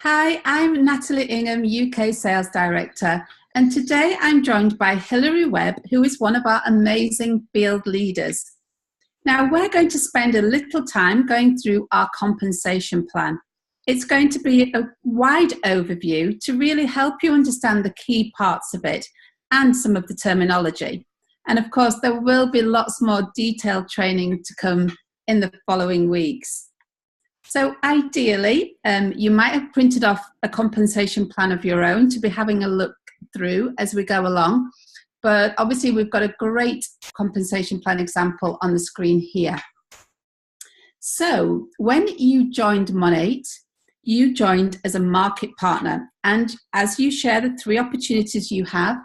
Hi, I'm Natalie Ingham, UK Sales Director, and today I'm joined by Hilary Webb, who is one of our amazing field leaders. Now, we're going to spend a little time going through our compensation plan. It's going to be a wide overview to really help you understand the key parts of it and some of the terminology. And of course, there will be lots more detailed training to come in the following weeks. So ideally, you might have printed off a compensation plan of your own to be having a look through as we go along. But obviously, we've got a great compensation plan example on the screen here. So when you joined Monate, you joined as a market partner. And as you share the three opportunities you have,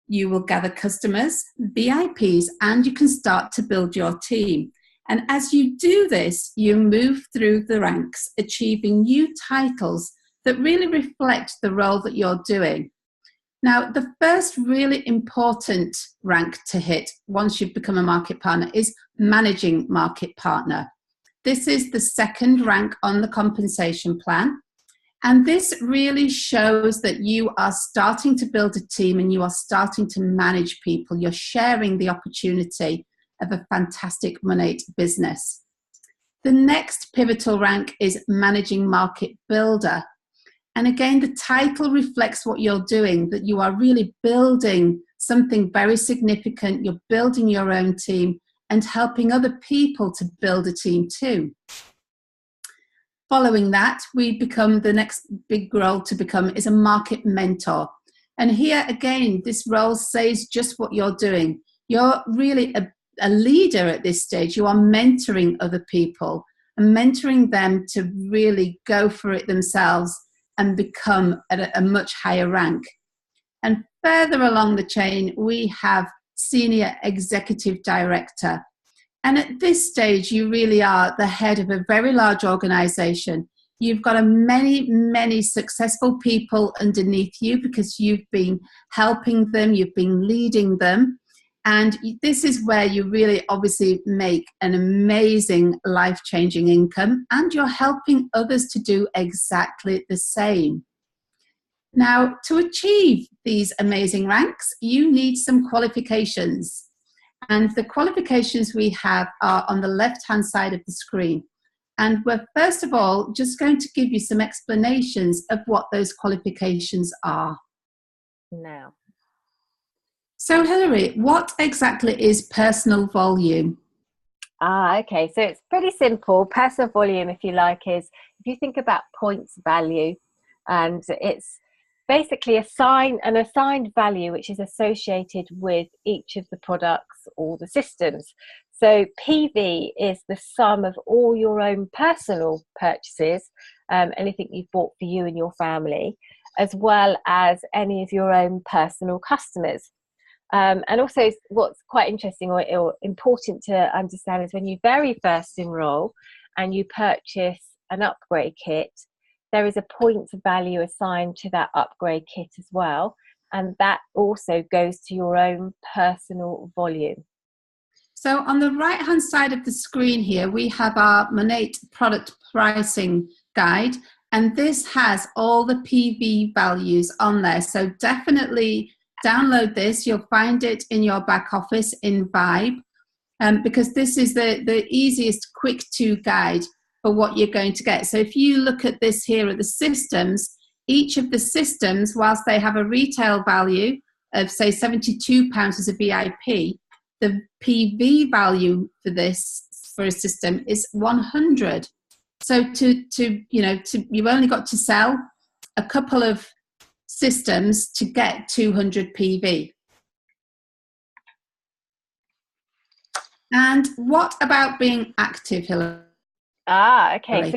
you will gather customers, VIPs, and you can start to build your team. And as you do this, you move through the ranks, achieving new titles that really reflect the role that you're doing. Now, the first really important rank to hit once you've become a market partner is managing market partner. This is the second rank on the compensation plan. And this really shows that you are starting to build a team and you are starting to manage people. You're sharing the opportunity of a fantastic Monate business. The next pivotal rank is managing market builder. And again, the title reflects what you're doing, that you are really building something very significant. You're building your own team and helping other people to build a team too. Following that, the next big role to become is a market mentor. And here again, this role says just what you're doing. You're really a leader at this stage. You are mentoring other people and mentoring them to really go for it themselves and become at a much higher rank. And further along the chain, we have Senior Executive Director. And at this stage, you really are the head of a very large organization. You've got many successful people underneath you because you've been helping them, you've been leading them. And this is where you really obviously make an amazing life-changing income, and you're helping others to do exactly the same. Now, to achieve these amazing ranks, you need some qualifications. And the qualifications we have are on the left-hand side of the screen. And we're first of all just going to give you some explanations of what those qualifications are. Now. So Hilary, what exactly is personal volume? Okay, so it's pretty simple. Personal volume, if you like, is if you think about points value, and it's basically an assigned value which is associated with each of the products or the systems. So PV is the sum of all your own personal purchases, anything you've bought for you and your family, as well as any of your own personal customers. And also what's quite interesting or important to understand is when you very first enroll and you purchase an upgrade kit, there is a points value assigned to that upgrade kit as well. And that also goes to your own personal volume. So on the right-hand side of the screen here, we have our Monate product pricing guide. And this has all the PV values on there. So definitely download this. You'll find it in your back office in Vibe, because this is the easiest quick to guide for what you're going to get. So if you look at this here at the systems, each of the systems, whilst they have a retail value of say £72 as a VIP, the PV value for a system is 100. So you've only got to sell a couple of systems to get 200 PV. And what about being active, Hilary? Okay.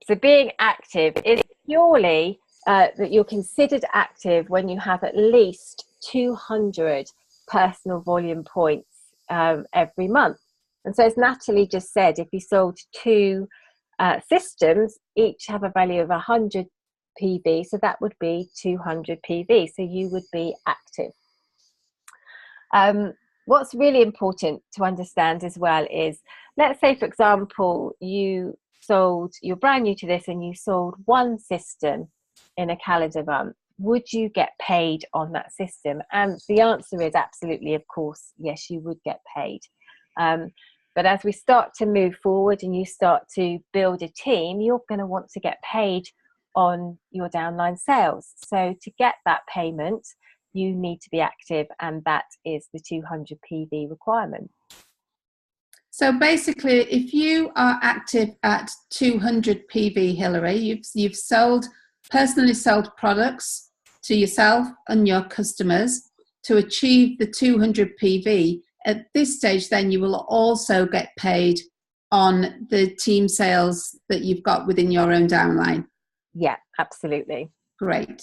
So being active is purely that you're considered active when you have at least 200 personal volume points every month. And so as Natalie just said, if you sold two systems, each have a value of 100 PV, so that would be 200 PV, so you would be active. What's really important to understand as well is, let's say for example you you're brand new to this and you sold one system in a calendar month, would you get paid on that system? And the answer is absolutely, of course, yes, you would get paid. But as we start to move forward and you start to build a team, you're going to want to get paid on your downline sales. So to get that payment, you need to be active, and that is the 200 PV requirement. So basically, if you are active at 200 PV, Hilary, you've personally sold products to yourself and your customers to achieve the 200 PV. At this stage, then you will also get paid on the team sales that you've got within your own downline. Yeah, absolutely. Great.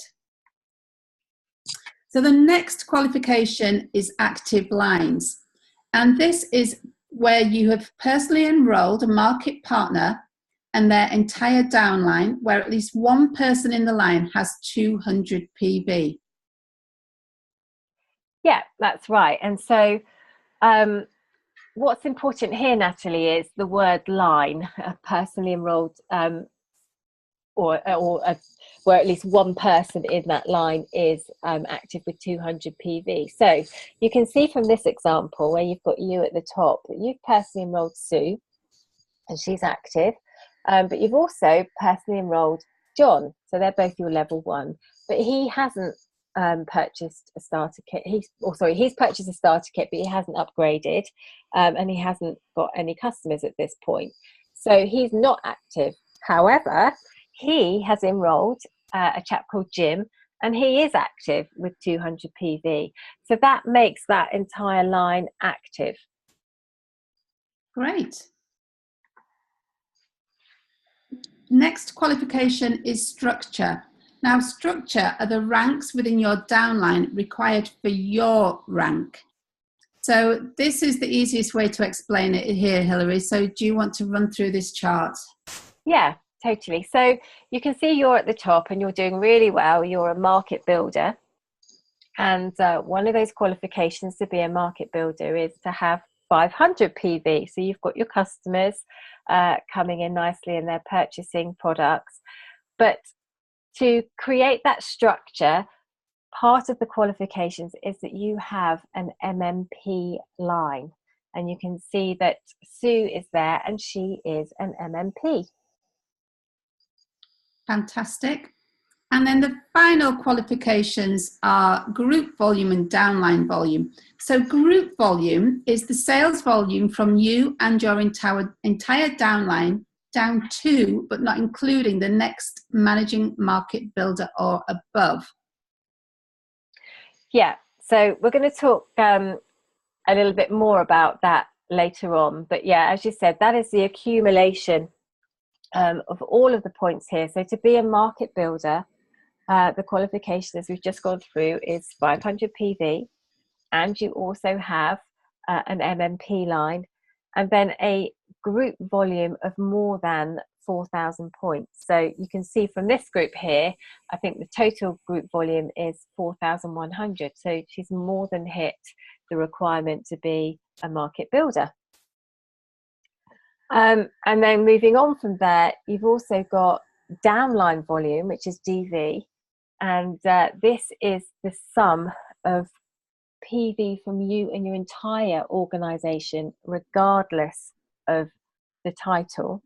So the next qualification is active lines. And this is where you have personally enrolled a market partner and their entire downline, where at least one person in the line has 200 PV. Yeah, that's right. And so what's important here, Natalie, is the word line, personally enrolled, where at least one person in that line is active with 200 PV. So you can see from this example where you've got you at the top that you've personally enrolled Sue, and she's active, but you've also personally enrolled John, so they're both your level 1, but he hasn't purchased a starter kit. He's purchased a starter kit, but he hasn't upgraded, and he hasn't got any customers at this point, so he's not active. However, he has enrolled a chap called Jim, and he is active with 200 PV. So that makes that entire line active. Great. Next qualification is structure. Now, structure are the ranks within your downline required for your rank. So this is the easiest way to explain it here, Hilary. So do you want to run through this chart? Yeah. Totally. So you can see you're at the top and you're doing really well. You're a market builder. And one of those qualifications to be a market builder is to have 500 PV. So you've got your customers coming in nicely and they're purchasing products. But to create that structure, part of the qualifications is that you have an MMP line. And you can see that Sue is there and she is an MMP. Fantastic. And then the final qualifications are group volume and downline volume. So group volume is the sales volume from you and your entire downline down to, but not including, the next managing market builder or above. Yeah, so we're going to talk a little bit more about that later on. But yeah, as you said, that is the accumulation of all of the points here. So to be a market builder, the qualification, as we've just gone through, is 500 PV, and you also have an MMP line, and then a group volume of more than 4,000 points. So you can see from this group here, I think the total group volume is 4,100. So she's more than hit the requirement to be a market builder. And then moving on from there, you've also got downline volume, which is DV, and this is the sum of PV from you and your entire organization, regardless of the title.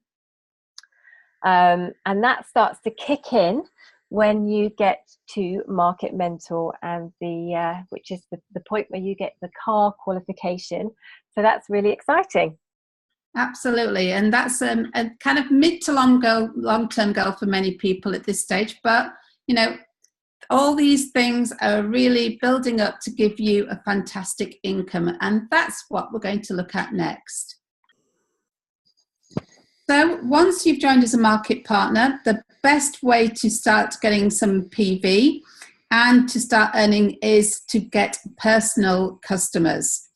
And that starts to kick in when you get to Market Mentor, and which is the point where you get the CAR qualification. So that's really exciting. Absolutely, and that's a kind of mid to long-term goal for many people at this stage. But you know, all these things are really building up to give you a fantastic income, and that's what we're going to look at next. So once you've joined as a market partner, the best way to start getting some PV and to start earning is to get personal customers.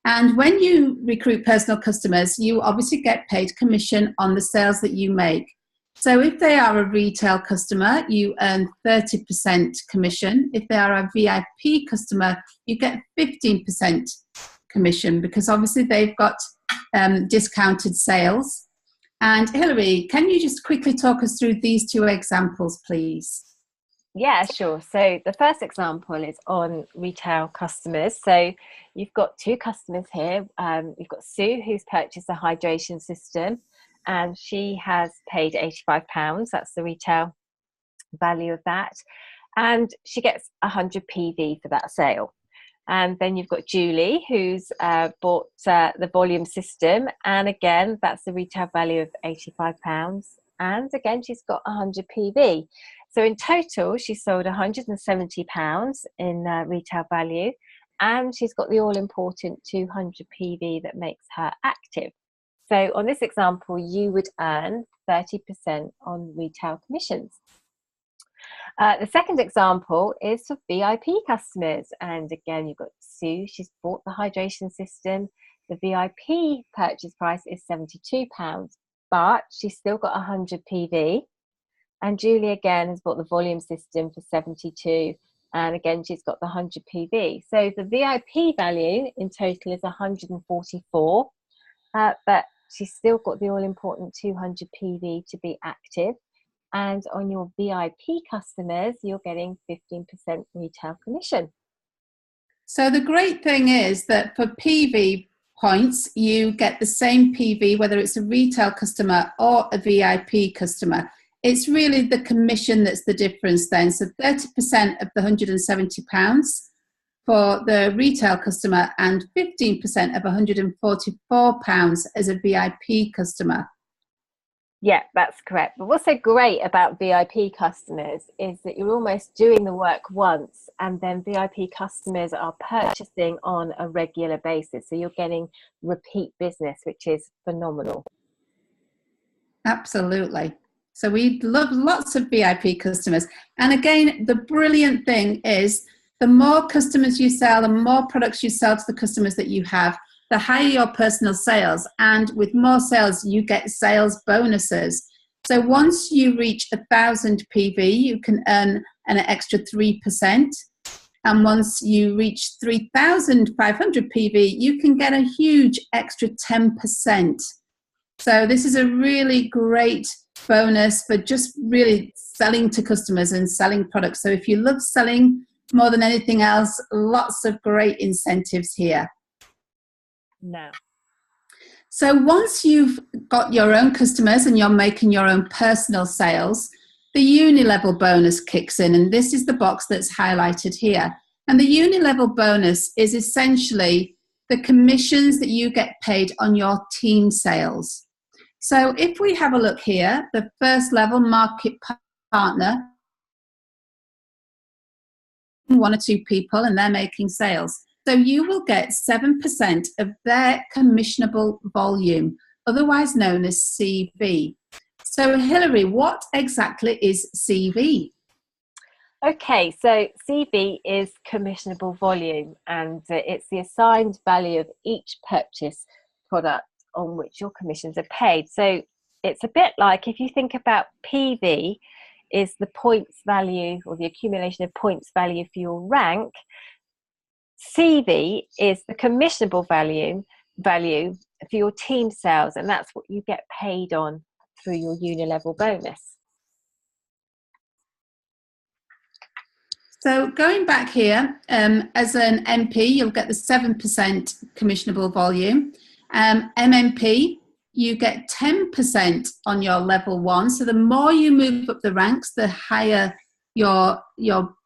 And when you recruit personal customers, you obviously get paid commission on the sales that you make. So if they are a retail customer, you earn 30% commission. If they are a VIP customer, you get 15% commission, because obviously they've got discounted sales. And Hilary, can you just quickly talk us through these two examples, please? Yeah, sure. So the first example is on retail customers. So you've got two customers here. You've got Sue, who's purchased a hydration system, and she has paid £85. That's the retail value of that. And she gets 100 PV for that sale. And then you've got Julie, who's bought the volume system. And again, that's the retail value of £85. And again, she's got 100 PV. So in total, she sold £170 in retail value. And she's got the all-important 200 PV that makes her active. So on this example, you would earn 30% on retail commissions. The second example is for VIP customers. And again, you've got Sue. She's bought the hydration system. The VIP purchase price is £72, but she's still got 100 PV. And Julie, again, has bought the volume system for £72. And again, she's got the 100 PV. So the VIP value in total is 144, but she's still got the all-important 200 PV to be active. And on your VIP customers, you're getting 15% retail commission. So the great thing is that for PV points, you get the same PV, whether it's a retail customer or a VIP customer. It's really the commission that's the difference then. So 30% of the £170 for the retail customer and 15% of £144 as a VIP customer. Yeah, that's correct. But what's so great about VIP customers is that you're almost doing the work once, and then VIP customers are purchasing on a regular basis. So you're getting repeat business, which is phenomenal. Absolutely. So we love lots of VIP customers. And again, the brilliant thing is the more customers you sell, the more products you sell to the customers that you have, the higher your personal sales. And with more sales, you get sales bonuses. So once you reach 1,000 PV, you can earn an extra 3%. And once you reach 3,500 PV, you can get a huge extra 10%. So this is a really great bonus for just really selling to customers and selling products. So if you love selling more than anything else, lots of great incentives here. No. So once you've got your own customers and you're making your own personal sales, the uni-level bonus kicks in, and this is the box that's highlighted here. And the uni-level bonus is essentially the commissions that you get paid on your team sales. So if we have a look here, the first level market partner, one or two people, and they're making sales. So you will get 7% of their commissionable volume, otherwise known as CV. So Hilary, what exactly is CV? Okay, so CV is commissionable volume, and it's the assigned value of each purchase product on which your commissions are paid. So it's a bit like, if you think about PV is the points value or the accumulation of points value for your rank, CV is the commissionable value for your team sales, and that's what you get paid on through your uni-level bonus. So going back here, as an MP, you'll get the 7% commissionable volume. MMP, you get 10% on your level 1. So the more you move up the ranks, the higher your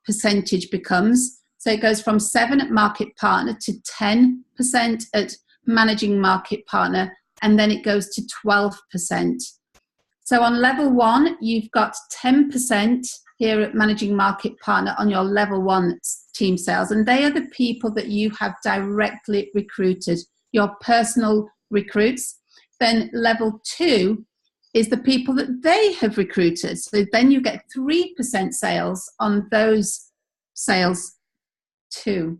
percentage becomes. So it goes from 7 at market partner to 10% at managing market partner, and then it goes to 12%. So on level 1, you've got 10% here at managing market partner on your level 1 team sales, and they are the people that you have directly recruited, your personal recruits. Then level 2 is the people that they have recruited. So then you get 3% sales on those sales too.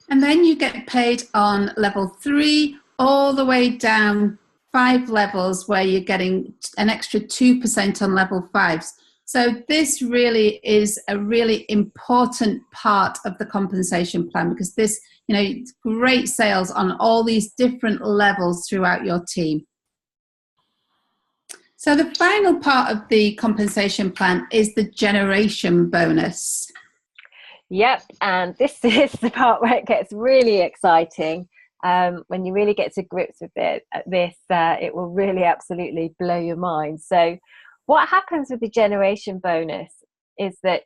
And then you get paid on level 3 all the way down 5 levels, where you're getting an extra 2% on level 5s. So this really is a really important part of the compensation plan, because this, great sales on all these different levels throughout your team. So the final part of the compensation plan is the generation bonus. Yep, and this is the part where it gets really exciting. When you really get to grips with it will really absolutely blow your mind. So what happens with the generation bonus is that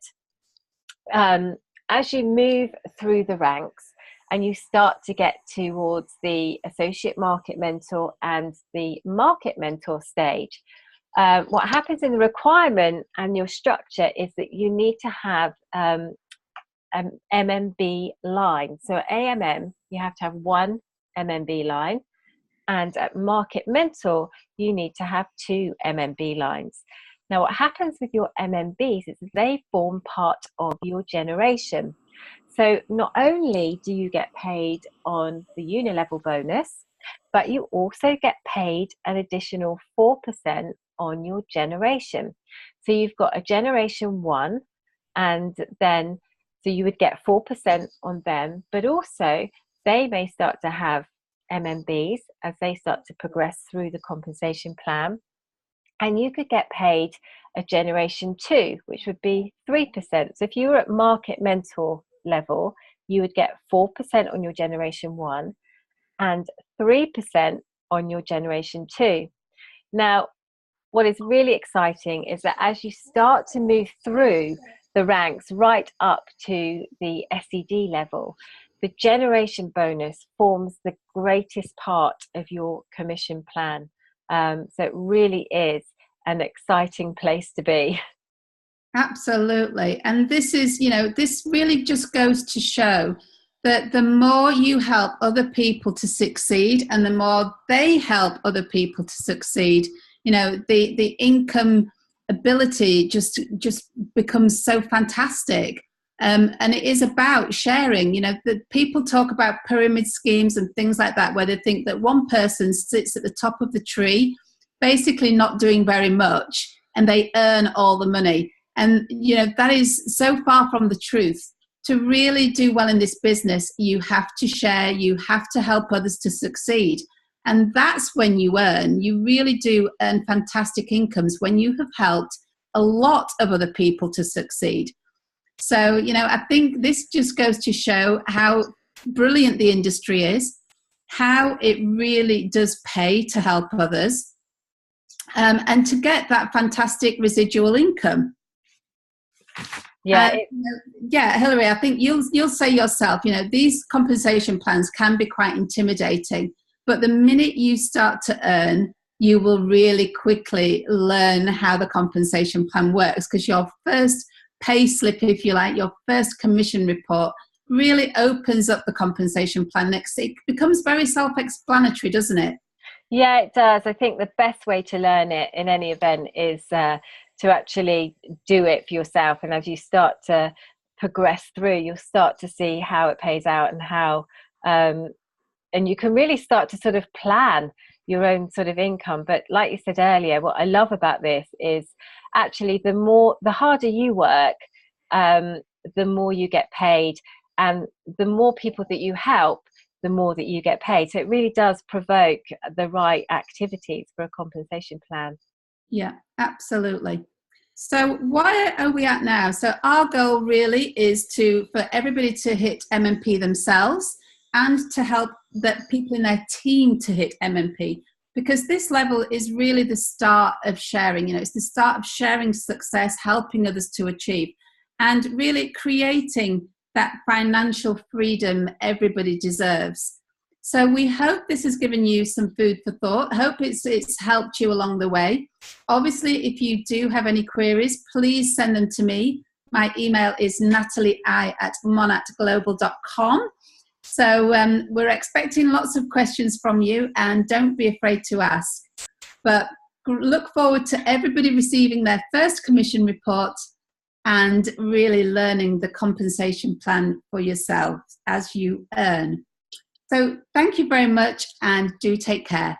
as you move through the ranks and you start to get towards the associate market mentor and the market mentor stage, what happens in the requirement and your structure is that you need to have MMB line. So at AMM, you have to have one MMB line, and at Market Mentor, you need to have 2 MMB lines. Now, what happens with your MMBs is they form part of your generation. So not only do you get paid on the unilevel bonus, but you also get paid an additional 4% on your generation. So you've got a generation 1, and then so you would get 4% on them, but also they may start to have MMBs as they start to progress through the compensation plan. And you could get paid a generation 2, which would be 3%. So if you were at market mentor level, you would get 4% on your generation 1 and 3% on your generation 2. Now, what is really exciting is that as you start to move through the ranks right up to the SED level, the generation bonus forms the greatest part of your commission plan. So it really is an exciting place to be. Absolutely. And this is, this really just goes to show that the more you help other people to succeed and the more they help other people to succeed, the income ability just becomes so fantastic. And it is about sharing. The people talk about pyramid schemes and things like that, where they think that one person sits at the top of the tree, basically not doing very much, and they earn all the money. And, that is so far from the truth. To really do well in this business, you have to share, you have to help others to succeed. And that's when you really do earn fantastic incomes, when you have helped a lot of other people to succeed. So, I think this just goes to show how brilliant the industry is, how it really does pay to help others, and to get that fantastic residual income. Yeah, Hilary, I think you'll say yourself, these compensation plans can be quite intimidating, but the minute you start to earn, you will really quickly learn how the compensation plan works, because your first pay slip, if you like, your first commission report really opens up the compensation plan. It becomes very self-explanatory, doesn't it? Yeah, it does. I think the best way to learn it in any event is to actually do it for yourself. And as you start to progress through, you'll start to see how it pays out and how, and you can really start to sort of plan your own sort of income. But like you said earlier, what I love about this is actually the harder you work, the more you get paid, and the more people that you help, the more that you get paid. So it really does provoke the right activities for a compensation plan. Yeah, absolutely. So where are we at now? So our goal really is for everybody to hit MMP themselves, and to help that people in their team to hit MMP, because this level is really the start of sharing. It's the start of sharing success, helping others to achieve, and really creating that financial freedom everybody deserves. So we hope this has given you some food for thought. Hope it's helped you along the way. Obviously, if you do have any queries, please send them to me. My email is nataliei@monatglobal.com. So we're expecting lots of questions from you, and don't be afraid to ask. But look forward to everybody receiving their first commission report and really learning the compensation plan for yourself as you earn. So thank you very much, and do take care.